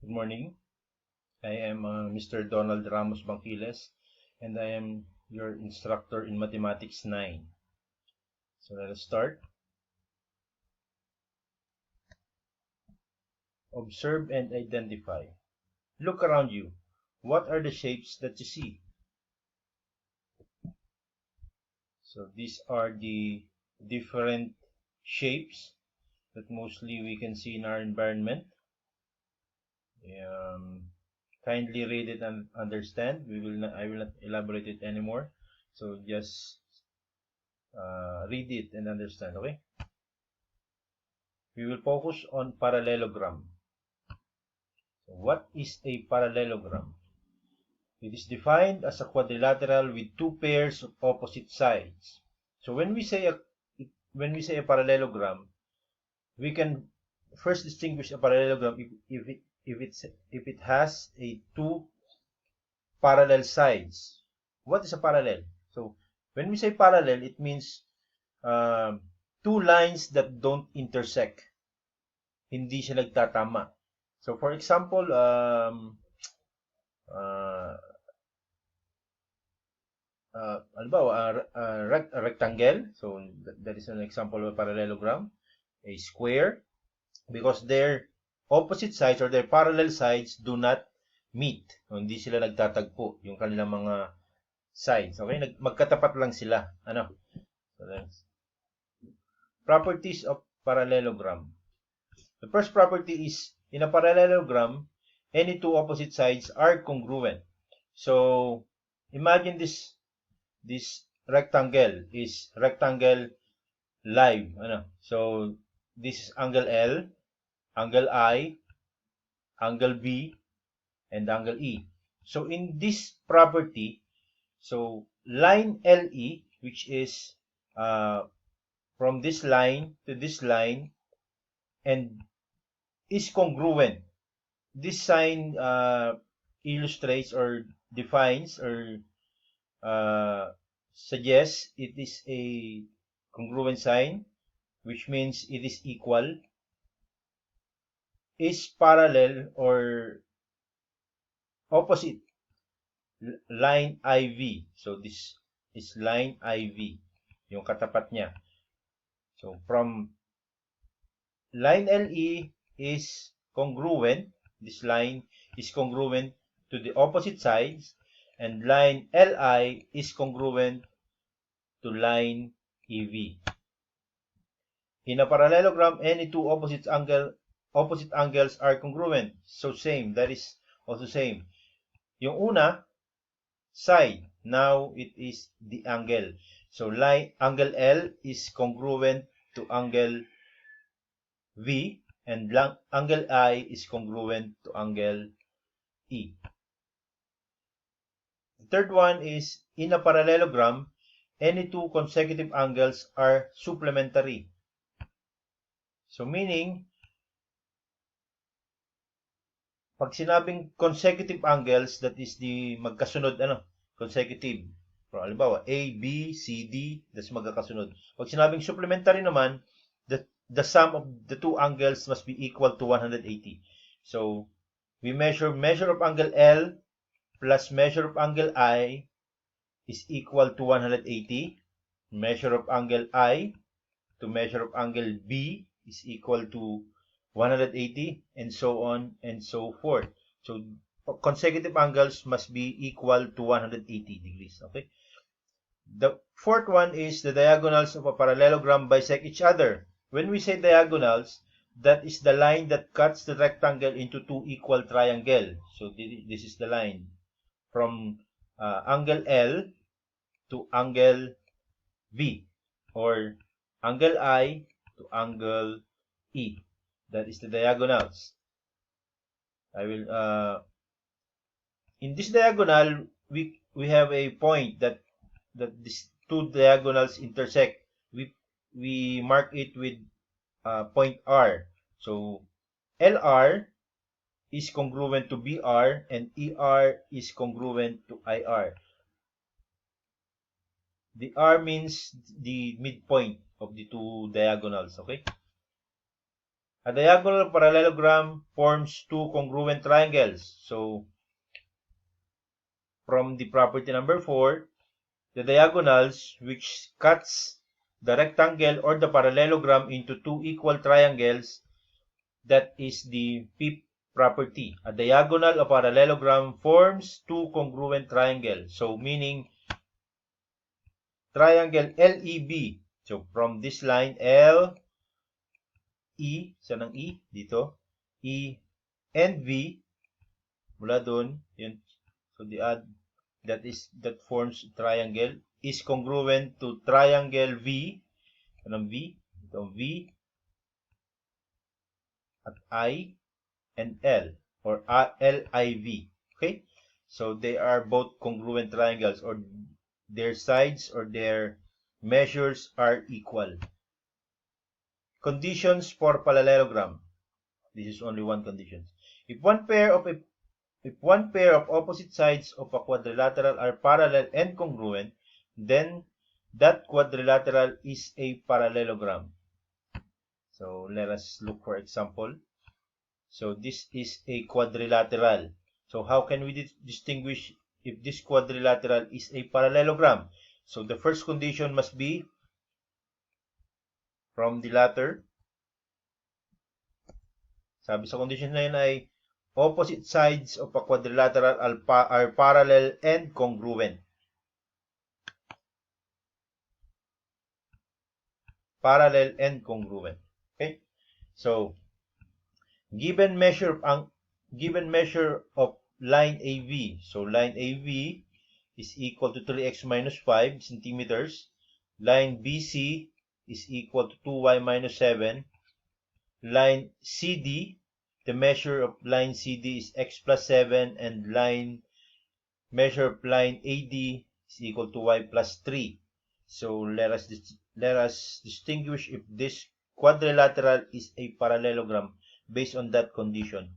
Good morning. I am Mr. Donald Ramos Banquiles, and I am your instructor in Mathematics 9. So let us start. Observe and identify. Look around you. What are the shapes that you see? So these are the different shapes that mostly we can see in our environment. Kindly read it and understand. I will not elaborate it anymore. So just read it and understand, okay? We will focus on parallelogram. So what is a parallelogram? It is defined as a quadrilateral with two pairs of opposite sides. So when we say a parallelogram, we can first distinguish a parallelogram if it has a two parallel sides. What is a parallel? So when we say parallel, it means two lines that don't intersect. Hindi siya nagtatama. So for example, a rectangle. So that is an example of a parallelogram. A square, because their opposite sides or their parallel sides do not meet. O, hindi sila nagtatagpo, yung kanilang mga sides. Okay? Magkatapat lang sila. Ano? So that's properties of parallelogram. The first property is, in a parallelogram, any two opposite sides are congruent. So imagine this rectangle is rectangle live. So this is angle L, angle I, angle B, and angle E. So in this property, so line LE, which is from this line to this line, and is congruent. This sign illustrates or defines or suggests it is a congruent sign, which means it is equal, is parallel or opposite line IV. So this is line IV, yung katapat niya. So from line LE is congruent, this line is congruent to the opposite sides, and line LI is congruent to line EV. In a parallelogram, any two opposite angles are congruent. So same, that is also same. Yung una, side, now it is the angle. So angle L is congruent to angle V, and angle I is congruent to angle E. The third one is, in a parallelogram, any two consecutive angles are supplementary. So meaning, pag sinabing consecutive angles, that is the magkasunod, consecutive. So, halimbawa, A, B, C, D, that's magkakasunod. Pag sinabing supplementary naman, the sum of the two angles must be equal to 180. So, we measure of angle L plus measure of angle I is equal to 180. Measure of angle I to measure of angle B is equal to 180, and so on and so forth. So consecutive angles must be equal to 180 degrees. Okay. The fourth one is, the diagonals of a parallelogram bisect each other. When we say diagonals, that is the line that cuts the rectangle into two equal triangles. So this is the line from angle L to angle V, or angle I to angle E. That is the diagonals. I will in this diagonal, we have a point that these two diagonals intersect. We mark it with point R. So LR is congruent to BR, and ER is congruent to IR. The R means the midpoint of the two diagonals, okay? A diagonal parallelogram forms two congruent triangles. So, from the property number 4, the diagonals which cuts the rectangle or the parallelogram into two equal triangles, that is the fifth property. A diagonal of parallelogram forms two congruent triangles. So, meaning triangle LEB. So, from this line, L, E, saan ang E? Dito. E and V, mula dun, yun. So, that forms triangle is congruent to triangle V. Anong V? Ito, V at I and L, or LIV. Okay? So, they are both congruent triangles, or their sides or their measures are equal. Conditions for parallelogram. This is only one condition. If one pair of opposite sides of a quadrilateral are parallel and congruent, then that quadrilateral is a parallelogram. So let us look for example. So this is a quadrilateral. So how can we distinguish if this quadrilateral is a parallelogram? So the first condition must be from the latter. Sabi sa condition na yun ay opposite sides of a quadrilateral are parallel and congruent. Parallel and congruent. Okay? So, given measure of line AV. So, line AV is equal to 3x minus 5 centimeters. Line BC is equal to 2y minus 7. Line CD, the measure of line CD is x plus 7, and measure of line AD is equal to y plus 3. So let us distinguish if this quadrilateral is a parallelogram based on that condition.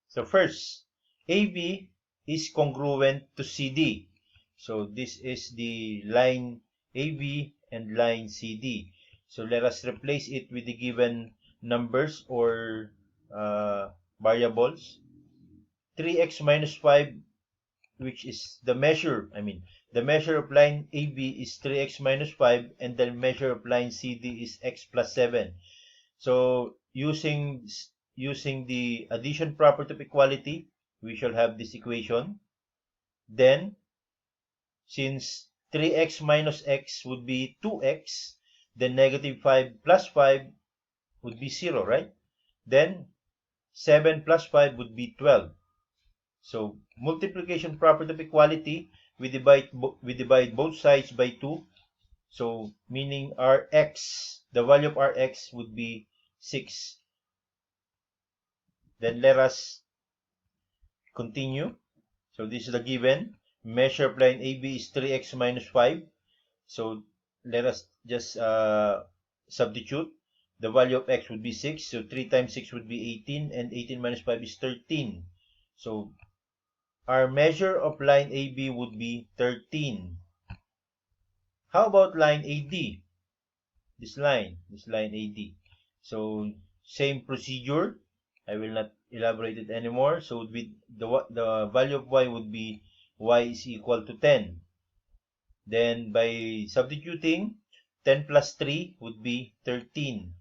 So first, AB is congruent to CD. So this is the line AB and line CD. So let us replace it with the given numbers or variables. 3x minus 5, which is the measure of line AB is 3x minus 5, and the measure of line CD is x plus 7. So using the addition property of equality, we shall have this equation. Then, since 3x minus x would be 2x, then negative 5 plus 5 would be 0, right? Then 7 plus 5 would be 12. So multiplication property of equality, we divide both sides by 2. So meaning Rx, the value of Rx would be 6. Then let us continue. So this is the given. Measure of line AB is 3x minus 5. So let us just substitute. The value of x would be 6. So 3 times 6 would be 18. And 18 minus 5 is 13. So our measure of line AB would be 13. How about line AD? This line AD. So same procedure. I will not elaborate it anymore. So the value of y would be y is equal to 10. Then by substituting, 10 plus 3 would be 13.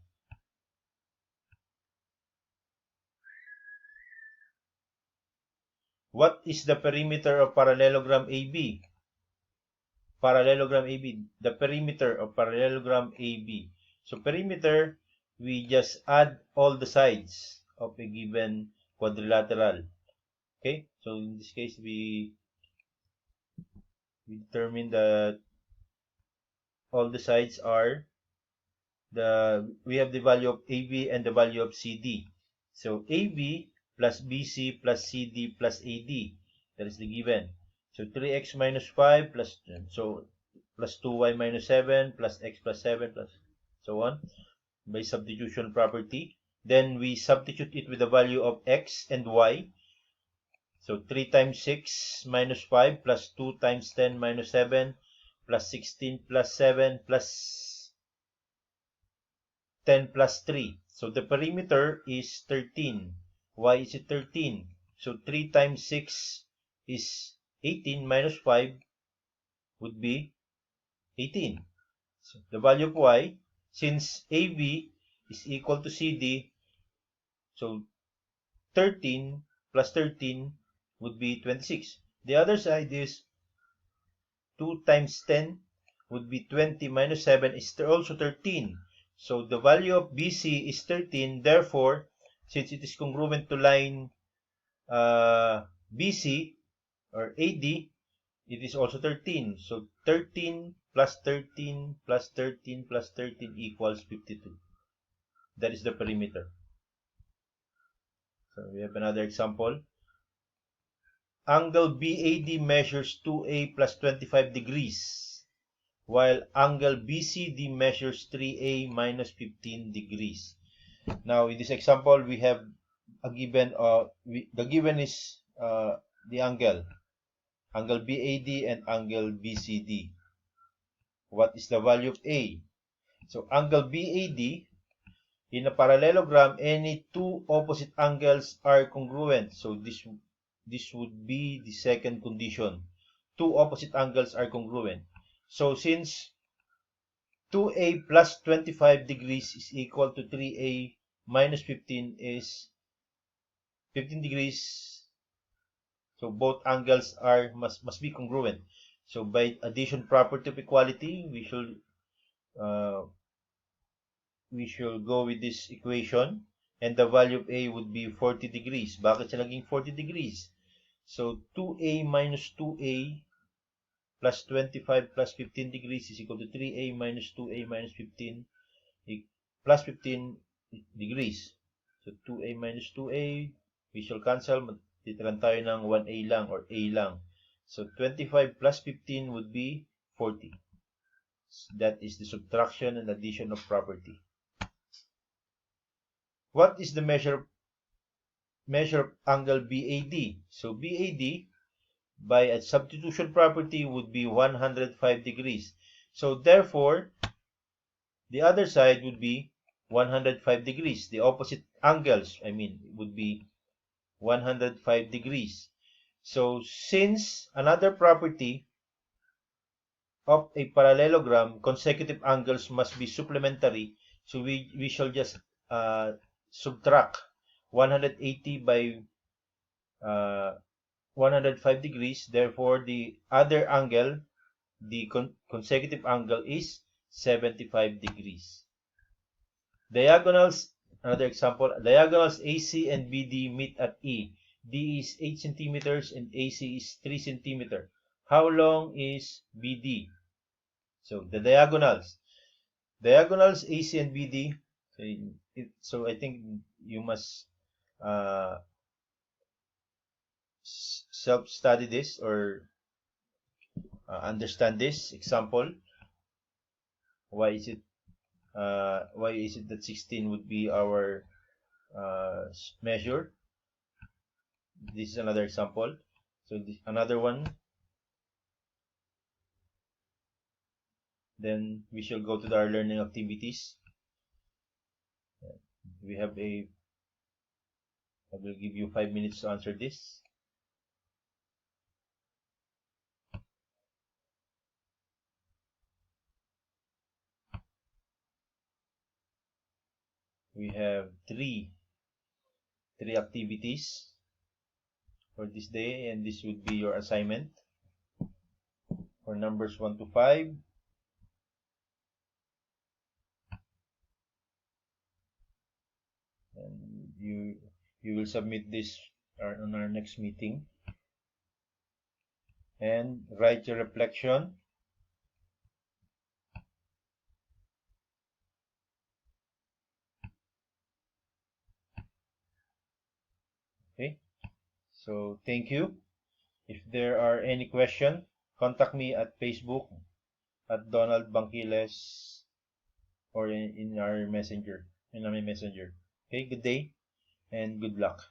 What is the perimeter of parallelogram AB? The perimeter of parallelogram AB. So perimeter, we just add all the sides of a given quadrilateral. Okay, so in this case, we determine that all the sides are we have the value of AB and the value of CD. So AB plus BC plus CD plus AD, that is the given. So 3x minus 5 plus 2y minus 7 plus x plus 7 plus so on by substitution property. Then we substitute it with the value of x and y. So 3 times 6 minus 5 plus 2 times 10 minus 7 plus 16 plus 7 plus 10 plus 3. So the perimeter is 13. Why is it 13? So 3 times 6 is 18 minus 5 would be 18. So the value of y, since AB is equal to CD, so 13 plus 13 would be 26. The other side is 2 times 10 would be 20 minus 7 is also 13. So the value of BC is 13. Therefore, since it is congruent to line BC or AD, it is also 13. So 13 plus 13 plus 13 plus 13 equals 52. That is the perimeter. So we have another example. Angle BAD measures 2A plus 25 degrees, while angle BCD measures 3A minus 15 degrees. Now, in this example, we have a given, the given is the angle BAD and angle BCD. What is the value of A? So, angle BAD, in a parallelogram, any two opposite angles are congruent. So, this would be the second condition. Two opposite angles are congruent. So, since 2A plus 25 degrees is equal to 3A minus 15 is 15 degrees. So both angles must be congruent. So by addition property of equality, we should go with this equation, and the value of A would be 40 degrees. Bakit siya naging 40 degrees? So 2A minus 2A plus 25 plus 15 degrees is equal to 3A minus 2A minus 15 plus 15 degrees. So 2A minus 2A, we shall cancel. Titiran tayo ng 1A lang or A lang. So 25 plus 15 would be 40. That is the subtraction and addition of property. What is the measure of angle BAD? So BAD, by a substitution property, would be 105 degrees. So therefore, the other side would be 105 degrees. The opposite angles, would be 105 degrees. So since another property of a parallelogram, consecutive angles must be supplementary, so we shall just subtract 180 by 105 degrees. Therefore, the other angle, the consecutive angle, is 75 degrees. Diagonals, another example, diagonals AC and BD meet at E. D is 8 centimeters and AC is 3 centimeters. How long is BD? So the diagonals AC and BD. So I think you must self-study this or understand this example. Why is it that 16 would be our measure? This is another example. So another one. Then we shall go to our learning activities. I will give you 5 minutes to answer this. We have three activities for this day, and this would be your assignment for numbers 1 to 5. And you will submit this on our next meeting, and write your reflection. Okay, so thank you. If there are any questions, contact me at Facebook at Donald Banquiles or in our messenger, in my messenger. Okay, good day and good luck.